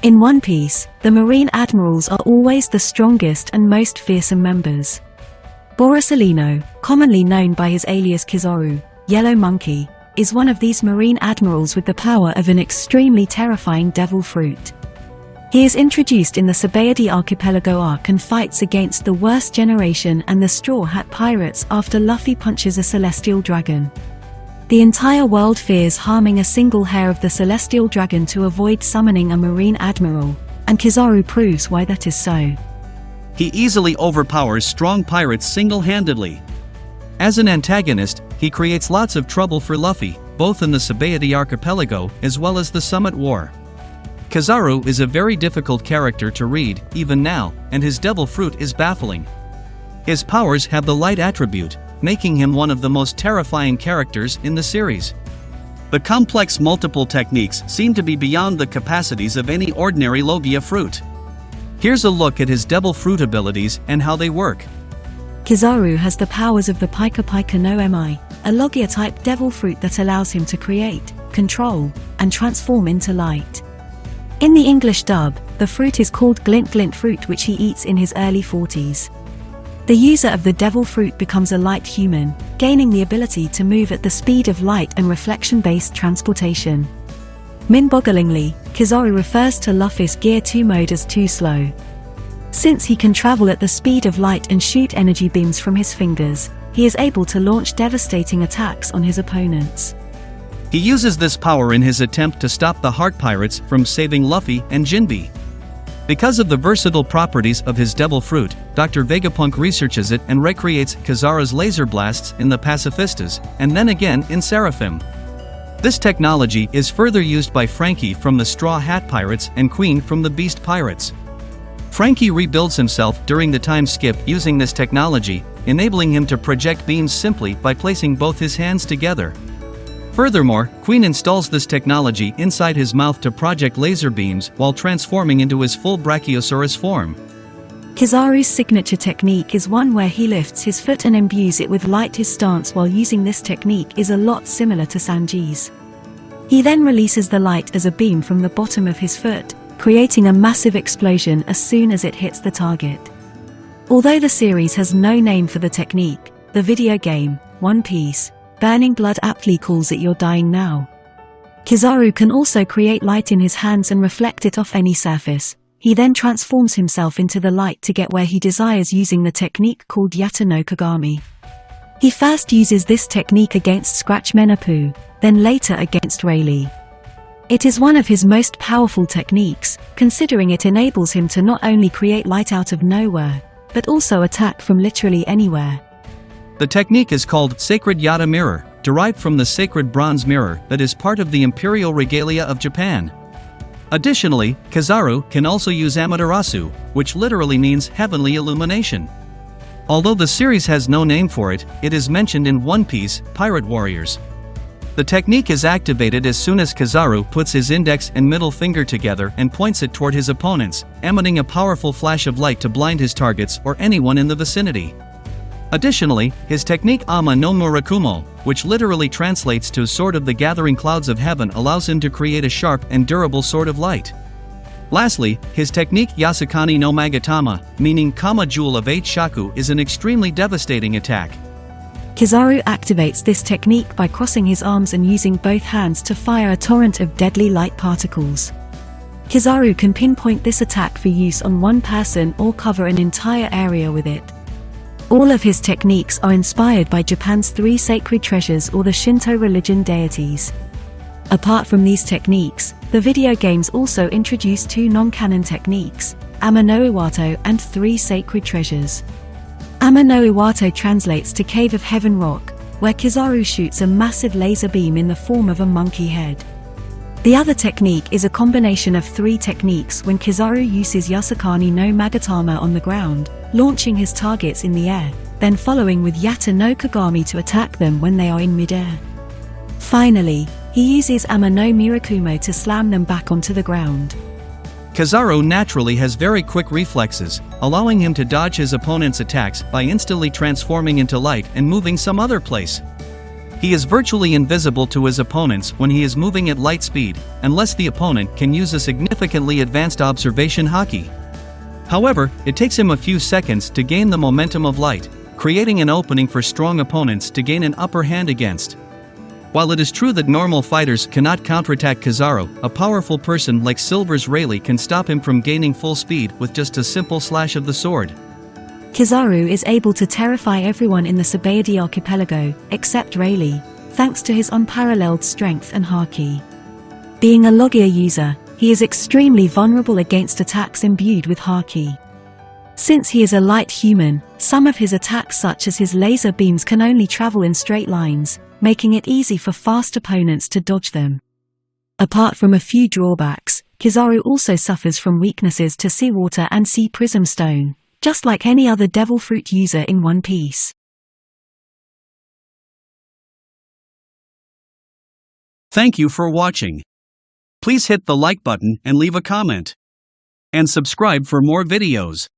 In One Piece, the Marine Admirals are always the strongest and most fearsome members. Borsalino, commonly known by his alias Kizaru, Yellow Monkey, is one of these Marine Admirals with the power of an extremely terrifying devil fruit. He is introduced in the Sabaody Archipelago arc and fights against the Worst Generation and the Straw Hat Pirates after Luffy punches a celestial dragon. The entire world fears harming a single hair of the celestial dragon to avoid summoning a Marine Admiral, and Kizaru proves why that is so. He easily overpowers strong pirates single-handedly. As an antagonist, he creates lots of trouble for Luffy, both in the Sabaody Archipelago as well as the Summit War. Kizaru is a very difficult character to read, even now, and his devil fruit is baffling. His powers have the light attribute, making him one of the most terrifying characters in the series. The complex multiple techniques seem to be beyond the capacities of any ordinary Logia fruit. Here's a look at his devil fruit abilities and how they work. Kizaru has the powers of the Pika Pika no Mi, a Logia-type devil fruit that allows him to create, control, and transform into light. In the English dub, the fruit is called Glint Glint fruit, which he eats in his early 40s. The user of the devil fruit becomes a light human, gaining the ability to move at the speed of light and reflection-based transportation. Mind-bogglingly, Kizaru refers to Luffy's Gear 2 mode as too slow. Since he can travel at the speed of light and shoot energy beams from his fingers, he is able to launch devastating attacks on his opponents. He uses this power in his attempt to stop the Heart Pirates from saving Luffy and Jinbe. Because of the versatile properties of his devil fruit, Dr. Vegapunk researches it and recreates Kizaru's laser blasts in the Pacifistas, and then again in Seraphim. This technology is further used by Frankie from the Straw Hat Pirates and Queen from the Beast Pirates. Frankie rebuilds himself during the time skip using this technology, enabling him to project beams simply by placing both his hands together. Furthermore, Queen installs this technology inside his mouth to project laser beams while transforming into his full Brachiosaurus form. Kizaru's signature technique is one where he lifts his foot and imbues it with light. His stance while using this technique is a lot similar to Sanji's. He then releases the light as a beam from the bottom of his foot, creating a massive explosion as soon as it hits the target. Although the series has no name for the technique, the video game, One Piece, Burning Blood aptly calls it "You're dying now." Kizaru can also create light in his hands and reflect it off any surface. He then transforms himself into the light to get where he desires using the technique called Yata no Kagami. He first uses this technique against Scratch Menapu, then later against Rayleigh. It is one of his most powerful techniques, considering it enables him to not only create light out of nowhere, but also attack from literally anywhere. The technique is called Sacred Yata Mirror, derived from the sacred bronze mirror that is part of the imperial regalia of Japan. Additionally, Kizaru can also use Amaterasu, which literally means heavenly illumination. Although the series has no name for it, it is mentioned in One Piece, Pirate Warriors. The technique is activated as soon as Kizaru puts his index and middle finger together and points it toward his opponents, emitting a powerful flash of light to blind his targets or anyone in the vicinity. Additionally, his technique Ama no Murakumo, which literally translates to Sword of the Gathering Clouds of Heaven, allows him to create a sharp and durable sword of light. Lastly, his technique Yasukani no Magatama, meaning Kama Jewel of 8 Shaku, is an extremely devastating attack. Kizaru activates this technique by crossing his arms and using both hands to fire a torrent of deadly light particles. Kizaru can pinpoint this attack for use on one person or cover an entire area with it. All of his techniques are inspired by Japan's 3 sacred treasures or the Shinto religion deities. Apart from these techniques, the video games also introduce 2 non-canon techniques, Ama no Iwato and 3 sacred treasures. Ama no Iwato translates to Cave of Heaven Rock, where Kizaru shoots a massive laser beam in the form of a monkey head. The other technique is a combination of 3 techniques when Kizaru uses Yasukani no Magatama on the ground, launching his targets in the air, then following with Yata no Kagami to attack them when they are in midair. Finally, he uses Ama no Mirakumo to slam them back onto the ground. Kizaru naturally has very quick reflexes, allowing him to dodge his opponent's attacks by instantly transforming into light and moving some other place. He is virtually invisible to his opponents when he is moving at light speed, unless the opponent can use a significantly advanced observation haki. However, it takes him a few seconds to gain the momentum of light, creating an opening for strong opponents to gain an upper hand against. While it is true that normal fighters cannot counterattack Kizaru, a powerful person like Silver's Rayleigh can stop him from gaining full speed with just a simple slash of the sword. Kizaru is able to terrify everyone in the Sabayadi archipelago, except Rayleigh, thanks to his unparalleled strength and haki. Being a Logia user, he is extremely vulnerable against attacks imbued with haki. Since he is a light human, some of his attacks such as his laser beams can only travel in straight lines, making it easy for fast opponents to dodge them. Apart from a few drawbacks, Kizaru also suffers from weaknesses to seawater and sea prism stone, just like any other Devil Fruit user in One Piece. Thank you for watching. Please hit the like button and leave a comment. And subscribe for more videos.